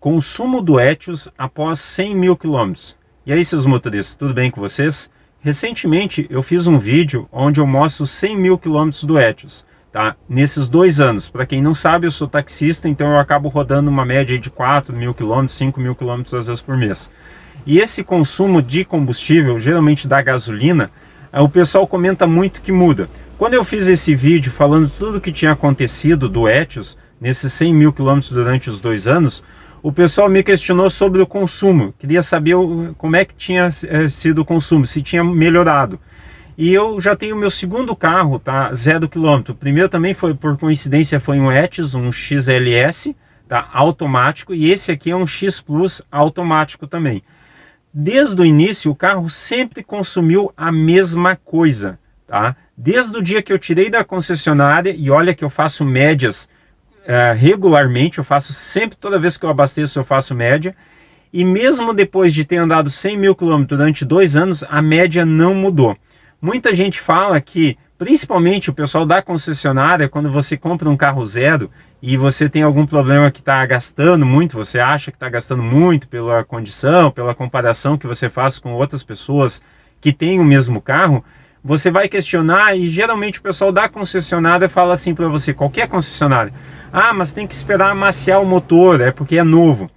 Consumo do Etios após 100 mil quilômetros. E aí, seus motoristas, tudo bem com vocês? Recentemente eu fiz um vídeo onde eu mostro 100 mil quilômetros do Etios, tá? Nesses 2 anos. Para quem não sabe, eu sou taxista, então eu acabo rodando uma média de 4 mil quilômetros, 5 mil quilômetros às vezes por mês. E esse consumo de combustível, geralmente da gasolina, o pessoal comenta muito que muda. Quando eu fiz esse vídeo falando tudo o que tinha acontecido do Etios, nesses 100 mil quilômetros durante os 2 anos, o pessoal me questionou sobre o consumo, queria saber como é que tinha sido o consumo, se tinha melhorado. E eu já tenho meu segundo carro, tá? 0 km. O primeiro também foi, por coincidência, foi um Etios, um XLS, tá? Automático, e esse aqui é um X Plus automático também. Desde o início, o carro sempre consumiu a mesma coisa, tá? Desde o dia que eu tirei da concessionária, e olha que eu faço médias regularmente, eu faço sempre, toda vez que eu abasteço eu faço média, e mesmo depois de ter andado 100 mil quilômetros durante 2 anos, a média não mudou. Muita gente fala que, principalmente o pessoal da concessionária, quando você compra um carro zero e você tem algum problema que está gastando muito, você acha que está gastando muito pela condição, pela comparação que você faz com outras pessoas que têm o mesmo carro, você vai questionar e geralmente o pessoal da concessionária fala assim para você, qualquer concessionária: ah, mas tem que esperar amaciar o motor, é porque é novo.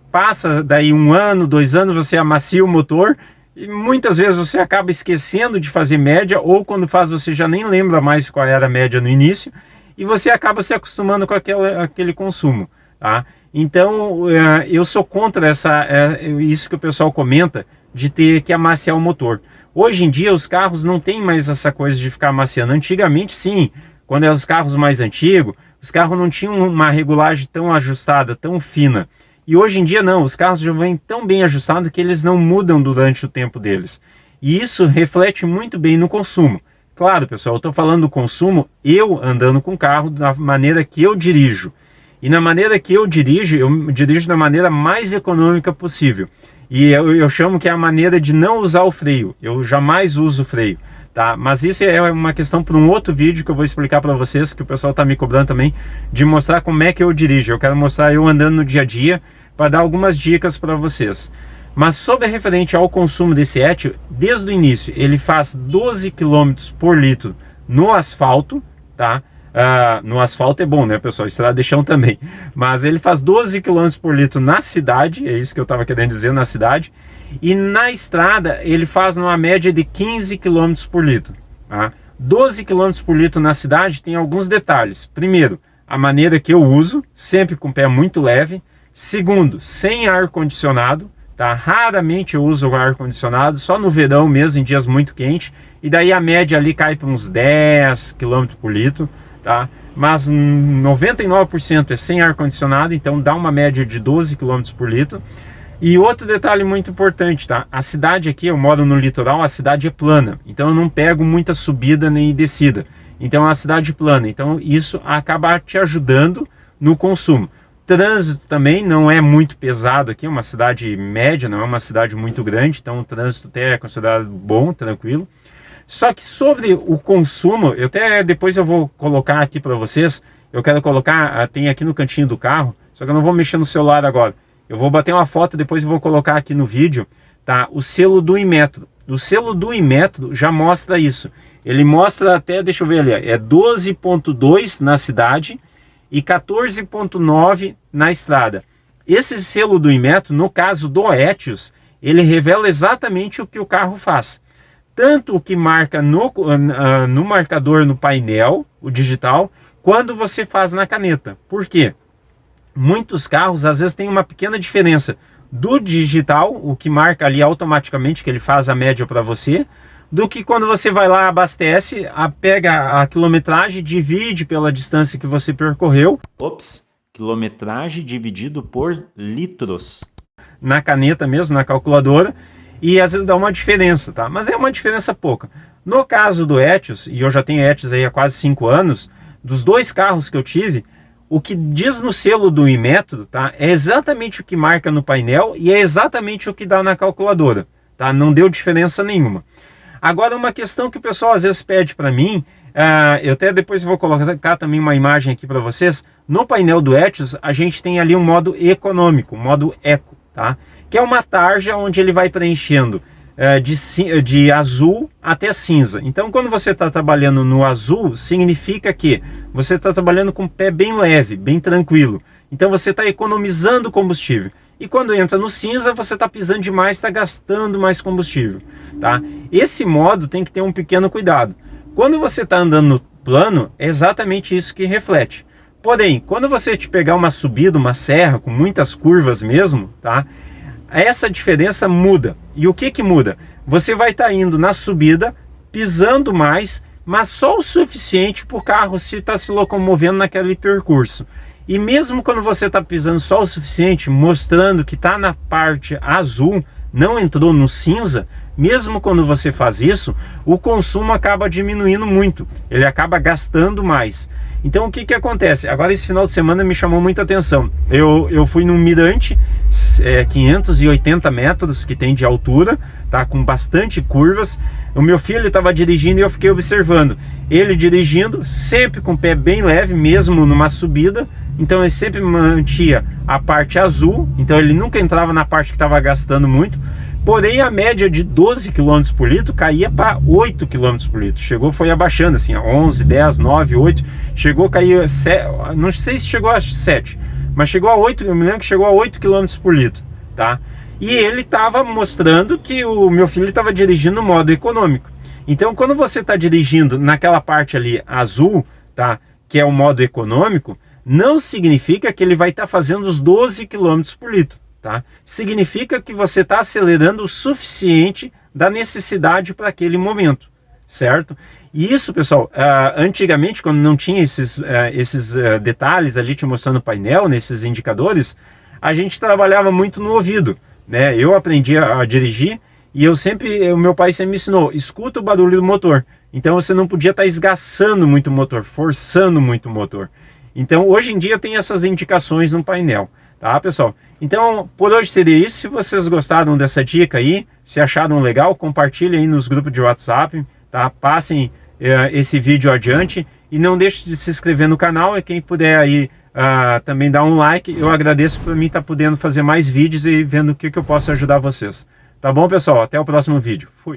Passa daí 1 ano, 2 anos, você amacia o motor e muitas vezes você acaba esquecendo de fazer média, ou quando faz você já nem lembra mais qual era a média no início, e você acaba se acostumando com aquele consumo, tá? Então eu sou contra isso que o pessoal comenta, de ter que amaciar o motor. Hoje em dia os carros não tem mais essa coisa de ficar amaciando. Antigamente sim, quando eram os carros mais antigos, os carros não tinham uma regulagem tão ajustada, tão fina. E hoje em dia não, os carros já vêm tão bem ajustados que eles não mudam durante o tempo deles. E isso reflete muito bem no consumo. Claro, pessoal, eu estou falando do consumo, eu andando com o carro da maneira que eu dirijo. E na maneira que eu dirijo da maneira mais econômica possível. E eu chamo que é a maneira de não usar o freio. Eu jamais uso o freio, tá? Mas isso é uma questão para um outro vídeo que eu vou explicar para vocês, que o pessoal está me cobrando também, de mostrar como é que eu dirijo. Eu quero mostrar eu andando no dia a dia, para dar algumas dicas para vocês. Mas sobre referente ao consumo desse Etios, desde o início, ele faz 12 km por litro no asfalto, tá? No asfalto é bom, né, pessoal? Estrada de chão também. Mas ele faz 12 km por litro na cidade, é isso que eu estava querendo dizer, na cidade. E na estrada ele faz numa média de 15 km por litro. Tá? 12 km por litro na cidade tem alguns detalhes. Primeiro, a maneira que eu uso, sempre com o pé muito leve. Segundo, sem ar-condicionado. Tá? Raramente eu uso o ar-condicionado, só no verão mesmo, em dias muito quentes. E daí a média ali cai para uns 10 km por litro. Tá? Mas 99% é sem ar-condicionado, então dá uma média de 12 km por litro. E outro detalhe muito importante, tá? A cidade aqui, eu moro no litoral, a cidade é plana, então eu não pego muita subida nem descida. Então é uma cidade plana, então isso acaba te ajudando no consumo. Trânsito também não é muito pesado aqui, é uma cidade média, não é uma cidade muito grande, então o trânsito até é considerado bom, tranquilo. Só que sobre o consumo, eu até depois eu vou colocar aqui para vocês, eu quero colocar, tem aqui no cantinho do carro, só que eu não vou mexer no celular agora. Eu vou bater uma foto, depois eu vou colocar aqui no vídeo, tá? O selo do Inmetro. O selo do Inmetro já mostra isso. Ele mostra até, deixa eu ver ali, é 12.2 na cidade e 14.9 na estrada. Esse selo do Inmetro, no caso do Etios, ele revela exatamente o que o carro faz. Tanto o que marca no marcador, no painel, o digital, quando você faz na caneta. Por quê? Muitos carros, às vezes, tem uma pequena diferença do digital, o que marca ali automaticamente, que ele faz a média para você, do que quando você vai lá, abastece, pega a quilometragem, divide pela distância que você percorreu. Ops, quilometragem dividido por litros. Na caneta mesmo, na calculadora. E às vezes dá uma diferença, tá? Mas é uma diferença pouca. No caso do Etios, e eu já tenho Etios aí há quase 5 anos, dos 2 carros que eu tive, o que diz no selo do Inmetro, tá? É exatamente o que marca no painel e é exatamente o que dá na calculadora, tá? Não deu diferença nenhuma. Agora, uma questão que o pessoal às vezes pede para mim, eu até depois vou colocar também uma imagem aqui para vocês. No painel do Etios, a gente tem ali um modo econômico, modo eco, tá? Que é uma tarja onde ele vai preenchendo de azul até cinza. Então, quando você está trabalhando no azul, significa que você está trabalhando com o pé bem leve, bem tranquilo. Então, você está economizando combustível. E quando entra no cinza, você está pisando demais, está gastando mais combustível, tá? Esse modo tem que ter um pequeno cuidado. Quando você está andando no plano, é exatamente isso que reflete. Porém, quando você te pegar uma subida, uma serra, com muitas curvas mesmo, tá? Essa diferença muda. E o que que muda? Você vai estar indo na subida, pisando mais, mas só o suficiente para o carro se está se locomovendo naquele percurso. E mesmo quando você está pisando só o suficiente, mostrando que está na parte azul, não entrou no cinza, mesmo quando você faz isso, o consumo acaba diminuindo muito, ele acaba gastando mais. Então o que que acontece? Agora esse final de semana me chamou muita atenção. Eu fui num mirante, 580 metros que tem de altura, tá, com bastante curvas. O meu filho estava dirigindo e eu fiquei observando. Ele dirigindo, sempre com o pé bem leve, mesmo numa subida. Então ele sempre mantinha a parte azul, então ele nunca entrava na parte que estava gastando muito. Porém, a média de 12 km por litro caía para 8 km por litro. Chegou, foi abaixando assim, 11, 10, 9, 8. Chegou a cair, não sei se chegou a 7, mas chegou a 8, eu me lembro que chegou a 8 km por litro, tá? E ele estava mostrando que o meu filho estava dirigindo no modo econômico. Então, quando você está dirigindo naquela parte ali azul, tá, que é o modo econômico, não significa que ele vai estar fazendo os 12 km por litro. Tá? Significa que você está acelerando o suficiente da necessidade para aquele momento, certo? E isso, pessoal, antigamente, quando não tinha esses detalhes ali te mostrando o painel, nesses indicadores, a gente trabalhava muito no ouvido, né? Eu aprendi a dirigir e o meu pai sempre me ensinou, escuta o barulho do motor. Então você não podia estar esgaçando muito o motor, forçando muito o motor. Então hoje em dia tem essas indicações no painel. Tá, pessoal? Então, por hoje seria isso. Se vocês gostaram dessa dica aí, se acharam legal, compartilhem aí nos grupos de WhatsApp, tá? Passem esse vídeo adiante e não deixe de se inscrever no canal. E quem puder aí também dar um like, eu agradeço por mim estar podendo fazer mais vídeos e vendo o que eu posso ajudar vocês. Tá bom, pessoal? Até o próximo vídeo. Fui!